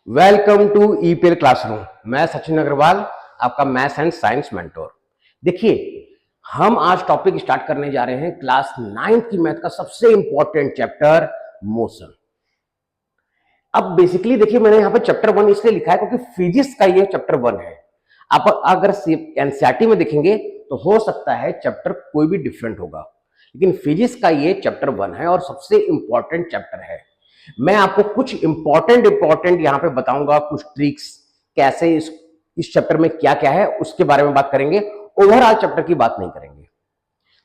Welcome to EPL classroom. मैं सचिन अग्रवाल, आपका maths and science mentor. देखिए, हम आज टॉपिक स्टार्ट करने जा रहे हैं क्लास 9th की मैथ का सबसे इंपॉर्टेंट चैप्टर मोशन। अब बेसिकली देखिए, मैंने यहाँ पे चैप्टर 1 इसलिए लिखा है क्योंकि फिजिक्स का ये चैप्टर 1 है। आप अगर एनसीईआरटी में देखेंगे तो हो सकता है चैप्टर कोई भी डिफरेंट होगा, लेकिन फिजिक्स का ये चैप्टर 1 है और सबसे इंपॉर्टेंट चैप्टर है। मैं आपको कुछ इंपॉर्टेंट यहां पे बताऊंगा, कुछ ट्रिक्स, कैसे इस चैप्टर में क्या क्या है उसके बारे में बात करेंगे। ओवरऑल चैप्टर की बात नहीं करेंगे।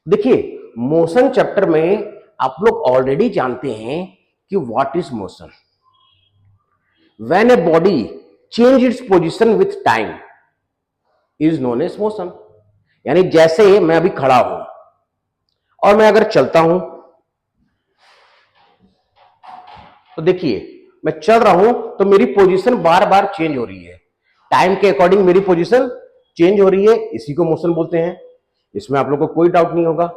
देखिए, मोशन चैप्टर में आप लोग ऑलरेडी जानते हैं कि what is motion. When a body change its position with time is known as motion. यानी जैसे मैं अभी खड़ा हूं और मैं अगर चलता हूं तो देखिए, मैं चल रहा हूं तो मेरी पोजीशन बार बार चेंज हो रही है, टाइम के अकॉर्डिंग मेरी पोजीशन चेंज हो रही है, इसी को मोशन बोलते हैं। इसमें आप लोग को कोई डाउट नहीं होगा।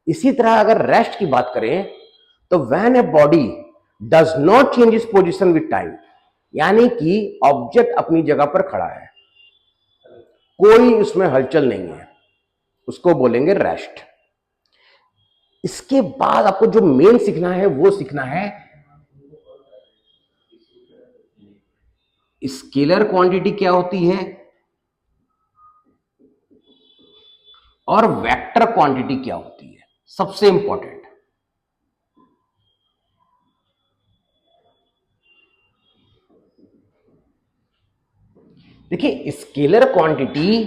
इसी तरह अगर रेस्ट की बात करें तो when a body does not change its position with time, यानी कि ऑब्जेक्ट अपनी जगह पर खड़ा है, कोई उसमें हलचल नहीं है, उसको बोलेंगे रेस्ट। इसके बाद आपको जो मेन सीखना है वो सीखना है स्केलर क्वांटिटी क्या होती है और वेक्टर क्वांटिटी क्या होती है। सबसे इंपॉर्टेंट, देखिए, scalar quantity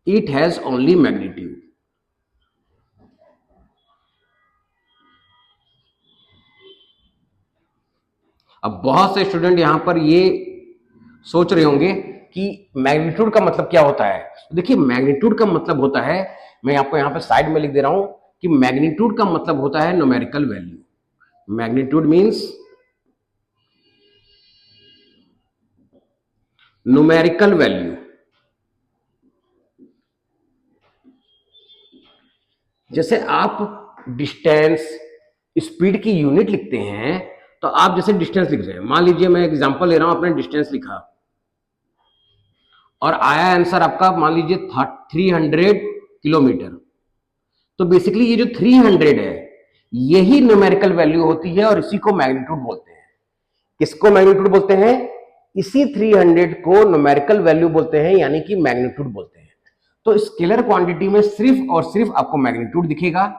it has only magnitude. अब बहुत से स्टूडेंट यहां पर ये सोच रहे होंगे कि मैग्नीट्यूड का मतलब क्या होता है। देखिए, मैग्नीट्यूड का मतलब होता है, मैं आपको यहां पे साइड में लिख दे रहा हूं कि मैग्नीट्यूड का मतलब होता है numerical value. Magnitude means numerical value. जैसे आप डिस्टेंस, स्पीड की यूनिट लिखते हैं, तो आप जैसे डिस्टेंस लिख रहे हैं, मान लीजिए मैं एग्जांपल ले रहा हूं, आपने डिस्टेंस लिखा और आया आंसर आपका मान लीजिए 300 किलोमीटर। तो बेसिकली ये जो 300 है यही न्यूमेरिकल वैल्यू होती है और इसी को मैग्नीट्यूड बोलते हैं। किसको मैग्नीट्यूड बोलते हैं? इसी 300 को न्यूमेरिकल वैल्यू बोलते हैं, यानी कि मैग्नीट्यूड बोलते हैं। तो स्केलर क्वांटिटी में सिर्फ और सिर्फ आपको मैग्नीट्यूड दिखेगा।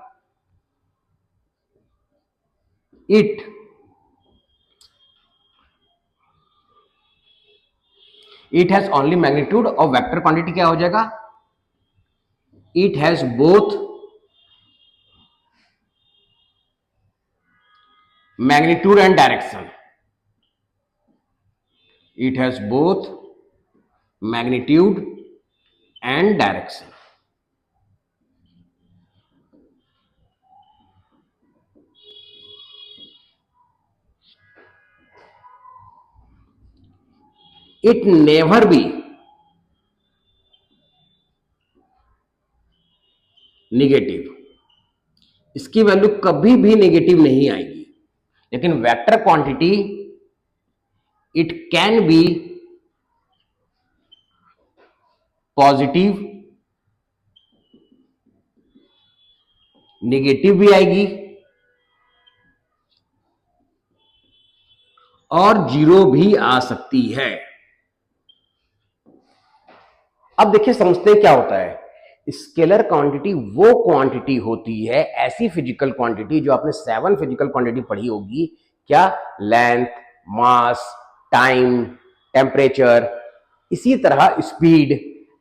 It has only magnitude. और वेक्टर क्वांटिटी क्या हो जाएगा? It has both magnitude and direction. It has both magnitude and direction. It never be negative. इसकी वैल्यू कभी भी नेगेटिव नहीं आएगी। लेकिन vector quantity it can be positive, negative भी आएगी और जीरो भी आ सकती है। अब देखिए, समझते हैं क्या होता है। स्केलर क्वांटिटी वो क्वांटिटी होती है, ऐसी फिजिकल क्वांटिटी जो आपने 7 फिजिकल क्वांटिटी पढ़ी होगी। क्या? लेंथ, मास, टाइम, टेम्परेचर, इसी तरह स्पीड।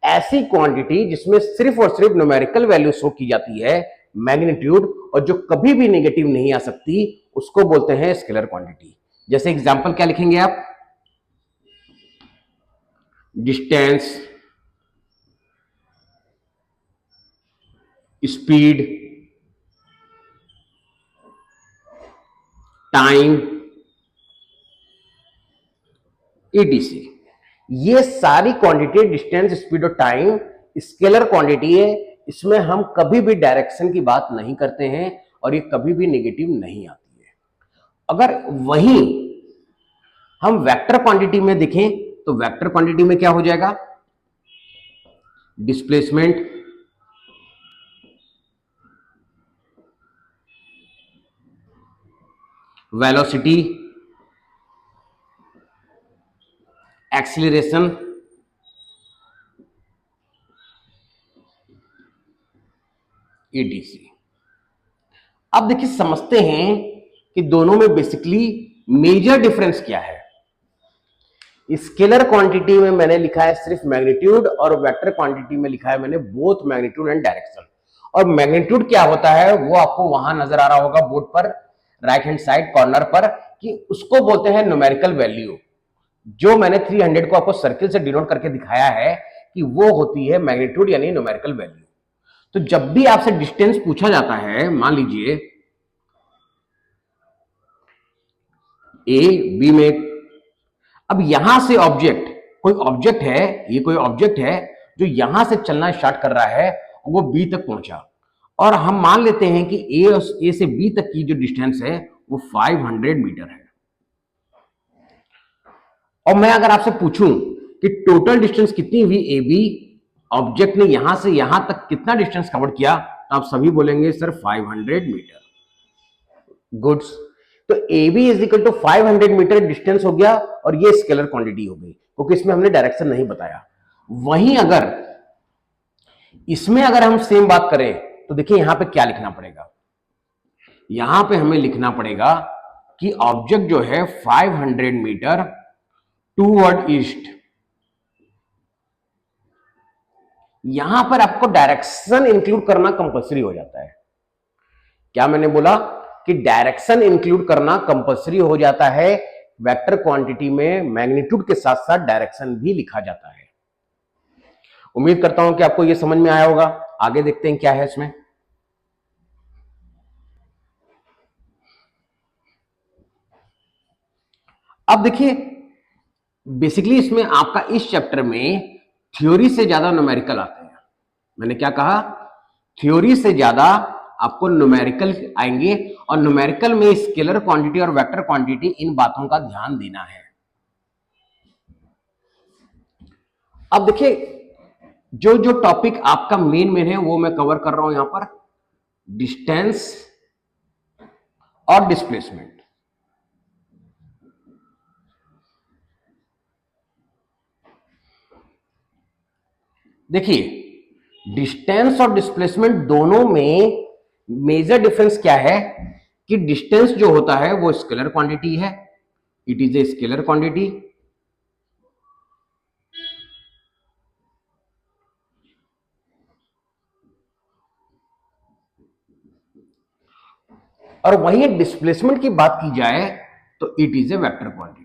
ऐसी क्वांटिटी जिसमें सिर्फ और सिर्फ न्यूमेरिकल वैल्यू शो की जाती है, मैग्नीट्यूड, और जो कभी भी नेगेटिव नहीं आ सकती, उसको बोलते हैं स्केलर क्वांटिटी। जैसे एग्जांपल क्या लिखेंगे आप? Distance, speed, time, etc. ये सारी क्वांटिटी, डिस्टेंस, स्पीड और टाइम, स्केलर क्वांटिटी है। इसमें हम कभी भी डायरेक्शन की बात नहीं करते हैं और ये कभी भी नेगेटिव नहीं आती है। अगर वहीं हम वेक्टर क्वांटिटी में देखें तो वेक्टर क्वांटिटी में क्या हो जाएगा, डिस्प्लेसमेंट वेलोसिटी एक्सीलरेशन ईटीसी। अब देखिए समझते हैं कि दोनों में बेसिकली मेजर डिफरेंस क्या है। स्केलर क्वांटिटी में मैंने लिखा है सिर्फ मैग्नीट्यूड और वेक्टर क्वांटिटी में लिखा है मैंने बोथ मैग्नीट्यूड एंड डायरेक्शन। और मैग्नीट्यूड क्या होता है वो आपको वहां नजर आ रहा होगा बोर्ड पर राइट हैंड साइड कॉर्नर पर, कि उसको बोलते हैं न्यूमेरिकल वैल्यू। जो मैंने 300 को आपको सर्किल से डिनोट करके दिखाया है कि वो होती है मैग्नीट्यूड यानी न्यूमेरिकल वैल्यू। तो जब भी आपसे डिस्टेंस पूछा जाता है, मान लीजिए ए बी में, अब यहां से ऑब्जेक्ट, कोई ऑब्जेक्ट है, ये कोई ऑब्जेक्ट है जो यहां से चलना स्टार्ट कर रहा है, वो बी तक पहुंचा, और हम मान लेते हैं कि ए से बी तक की जो डिस्टेंस है वो 500 मीटर है। और मैं अगर आपसे पूछूं कि टोटल डिस्टेंस कितनी हुई ए बी, ऑब्जेक्ट ने यहां से यहां तक कितना डिस्टेंस कवर किया, तो आप सभी बोलेंगे सर 500 मीटर। गुड्स, तो A B is equal to 500 metre distance हो गया, और ये स्केलर क्वांटिटी हो गई क्योंकि इसमें हमने डायरेक्शन नहीं बताया। वहीं अगर इसमें अगर हम सेम बात करें तो देखिए यहां पे क्या लिखना पड़ेगा, यहां पे हमें लिखना पड़ेगा कि ऑब्जेक्ट जो है 500 मीटर टूवर्ड ईस्ट। यहां पर आपको डायरेक्शन इंक्लूड करना कंपलसरी हो जाता है। क्या मैंने बोला कि डायरेक्शन इंक्लूड करना कंपलसरी हो जाता है। वेक्टर क्वांटिटी में मैग्नीट्यूड के साथ साथ डायरेक्शन भी लिखा जाता है। उम्मीद करता हूं कि आपको यह समझ में आया होगा। आगे देखते हैं क्या है इसमें। अब देखिए बेसिकली इसमें आपका इस चैप्टर में थ्योरी से ज्यादा न्यूमेरिकल आते हैं। मैंने क्या कहा, थ्योरी से ज्यादा आपको न्यूमेरिकल आएंगे, और न्यूमेरिकल में स्केलर क्वांटिटी और वेक्टर क्वांटिटी, इन बातों का ध्यान देना है। अब देखिए जो जो टॉपिक आपका मेन है वो मैं कवर कर रहा हूं यहां पर, डिस्टेंस और डिस्प्लेसमेंट। देखिए डिस्टेंस और डिस्प्लेसमेंट दोनों में मेजर डिफरेंस क्या है कि डिस्टेंस जो होता है वो स्केलर क्वांटिटी है, it is a scalar quantity, और वहीं डिस्प्लेसमेंट की बात की जाए तो it is a vector quantity.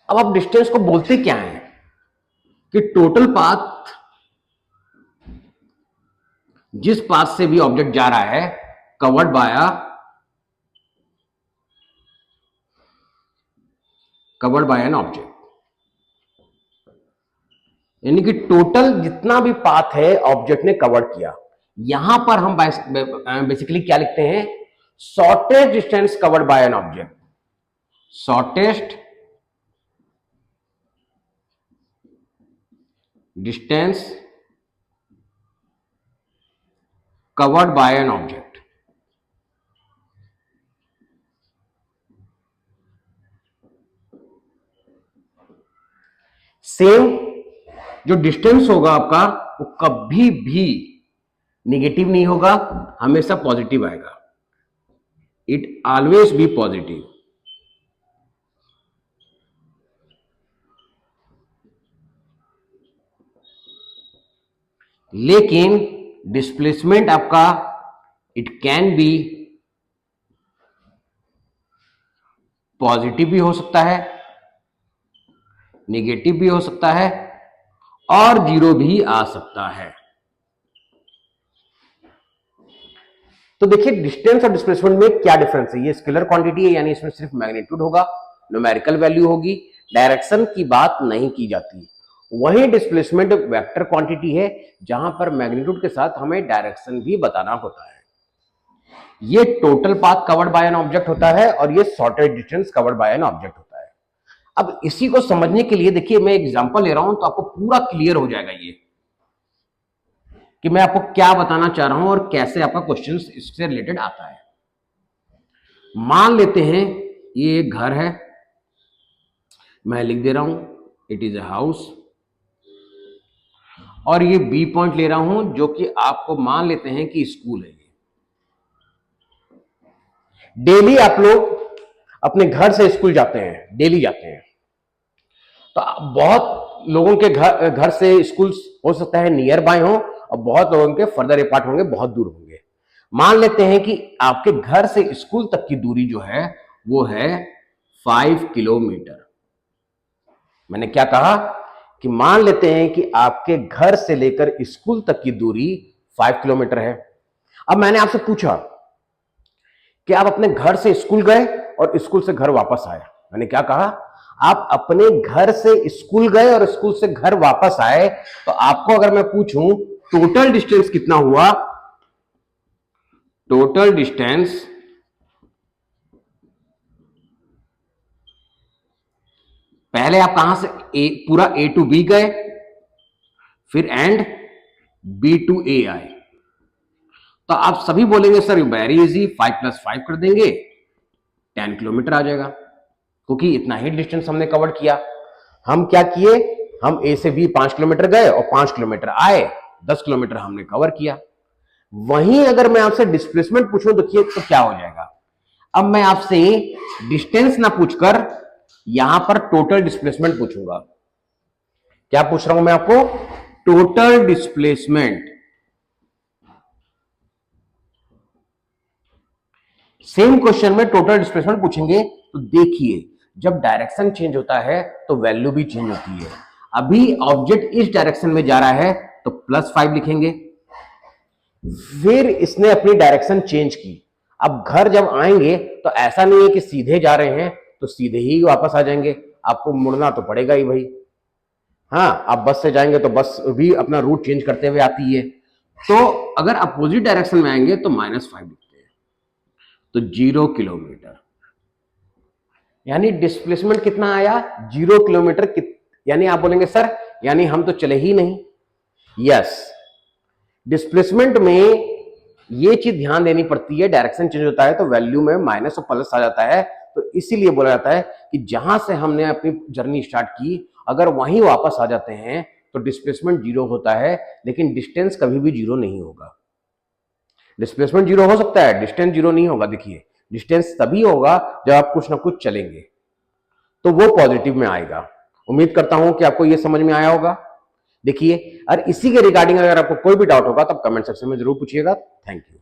अब आप डिस्टेंस को बोलते क्या है कि टोटल पाथ, जिस पाथ से भी ऑब्जेक्ट जा रहा है कवर्ड बाय एन ऑब्जेक्ट, यानी कि टोटल जितना भी पाथ है ऑब्जेक्ट ने कवर किया। यहां पर हम बेसिकली क्या लिखते हैं, shortest distance covered by an object, shortest distance covered by an object. Same जो डिस्टेंस होगा आपका वो कभी भी निगेटिव नहीं होगा, हमेशा पॉजिटिव आएगा, इट ऑलवेज बी पॉजिटिव। लेकिन डिस्प्लेसमेंट आपका इट कैन बी पॉजिटिव भी हो सकता है, नेगेटिव भी हो सकता है, और जीरो भी आ सकता है। तो देखिए डिस्टेंस और डिस्प्लेसमेंट में क्या डिफरेंस है। ये स्केलर क्वांटिटी है यानी इसमें सिर्फ मैग्नीट्यूड होगा, न्यूमेरिकल वैल्यू होगी, डायरेक्शन की बात नहीं की जाती। वही डिस्प्लेसमेंट वेक्टर क्वांटिटी है जहां पर मैग्नीट्यूड के साथ हमें डायरेक्शन भी बताना होता है। ये total path covered by an object होता है और ये shortest distance covered by an object होता है। अब इसी को समझने के लिए देखिए मैं एग्जांपल ले रहा हूं तो आपको पूरा क्लियर हो जाएगा ये कि मैं आपको क्या बताना चाह रहा हूं और कैसे आपका क्वेश्चन इससे रिलेटेड आता है। मान लेते हैं ये एक घर है, मैं लिख दे रहा हूं इट इज ए हाउस, और ये बी पॉइंट ले रहा हूं जो कि आपको मान लेते हैं कि स्कूल है। डेली आप लोग अपने घर से स्कूल जाते हैं, डेली जाते हैं, तो बहुत लोगों के घर से स्कूल हो सकता है नियर बाय हो और बहुत लोगों के फर्दर अपार्ट होंगे, बहुत दूर होंगे। मान लेते हैं कि आपके घर से स्कूल तक की दूरी जो है वो है 5 किलोमीटर। मैंने क्या कहा कि मान लेते हैं कि आपके घर से लेकर स्कूल तक की दूरी 5 किलोमीटर है। अब मैंने आपसे पूछा कि आप अपने घर से स्कूल गए और स्कूल से घर वापस आए। मैंने क्या कहा, आप अपने घर से स्कूल गए और स्कूल से घर वापस आए, तो आपको अगर मैं पूछूं टोटल डिस्टेंस कितना हुआ, टोटल डिस्टेंस पहले आप कहां से पूरा ए टू बी गए, फिर एंड बी टू ए आए, तो आप सभी बोलेंगे सर वेरी इजी, 5 + 5 कर देंगे 10 किलोमीटर आ जाएगा, क्योंकि इतना ही डिस्टेंस हमने कवर किया। हम क्या किए, हम ए से बी 5 किलोमीटर गए और 5 किलोमीटर आए, 10 किलोमीटर हमने कवर किया। वहीं अगर मैं आपसे डिस्प्लेसमेंट पूछूं देखिए तो क्या हो जाएगा। अब मैं आपसे डिस्टेंस ना पूछकर यहां पर टोटल डिस्प्लेसमेंट पूछूंगा। क्या पूछ रहा हूं मैं आपको, टोटल डिस्प्लेसमेंट। सेम क्वेश्चन में टोटल डिस्प्लेसमेंट पूछेंगे तो देखिए जब डायरेक्शन चेंज होता है तो वैल्यू भी चेंज होती है। अभी ऑब्जेक्ट इस डायरेक्शन में जा रहा है तो +5 लिखेंगे, फिर इसने अपनी डायरेक्शन चेंज की। अब घर जब आएंगे तो ऐसा नहीं है कि सीधे जा रहे हैं तो सीधे ही वापस आ जाएंगे, आपको मुड़ना तो पड़ेगा ही भाई। हाँ, आप बस से जाएंगे तो बस भी अपना रूट चेंज करते हुए आती है, तो अगर अपोजिट डायरेक्शन में आएंगे तो -5 लिखते हैं, तो 0 किलोमीटर। यानी डिस्प्लेसमेंट कितना आया, 0 किलोमीटर। यानी आप बोलेंगे सर यानी हम तो चले ही नहीं। यस, डिस्प्लेसमेंट में ये चीज ध्यान देनी पड़ती है, डायरेक्शन चेंज होता है तो वैल्यू में माइनस और प्लस आ जाता है, तो इसीलिए बोला जाता है कि जहां से हमने अपनी जर्नी स्टार्ट की अगर वहीं वापस आ जाते हैं तो डिस्प्लेसमेंट 0 होता है, लेकिन डिस्टेंस कभी भी 0 नहीं होगा। डिस्प्लेसमेंट 0 हो सकता है, डिस्टेंस 0 नहीं होगा। देखिए डिस्टेंस तभी होगा जब आप कुछ ना कुछ चलेंगे तो वो पॉजिटिव में आएगा। उम्मीद करता हूं कि आपको ये समझ में आया होगा। देखिए, और इसी के रिगार्डिंग अगर आपको कोई भी डाउट होगा तो कमेंट सेक्शन में जरूर पूछिएगा। Thank you.